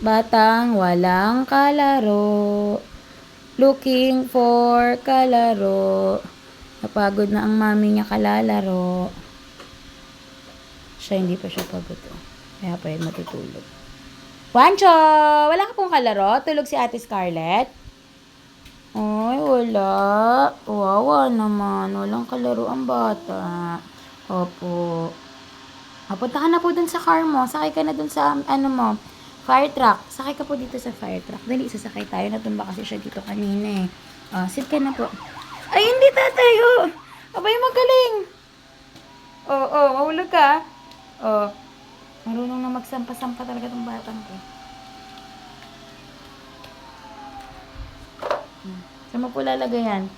Batang walang kalaro. Looking for kalaro. Napagod na ang mami niya kalalaro. Siya, hindi pa siya pagod. Kaya pa yun matutulog. Juancho! Wala ka pong kalaro? Tulog si Ate Scarlett? Ay, wala. Wawa naman. Walang kalaro ang bata. Opo. Punta ka na po dun sa car mo. Sakay ka na dun sa, fire truck. Sakay ka po dito sa fire truck. Dali, sasakay tayo. Natumba kasi siya dito kanina eh. Sit ka na po. Ay, hindi tatayo. Abay, magaling. Mahulog ka. Marunong na magsampa-sampa talaga tong batang ko. Saan mo po lalagay yan?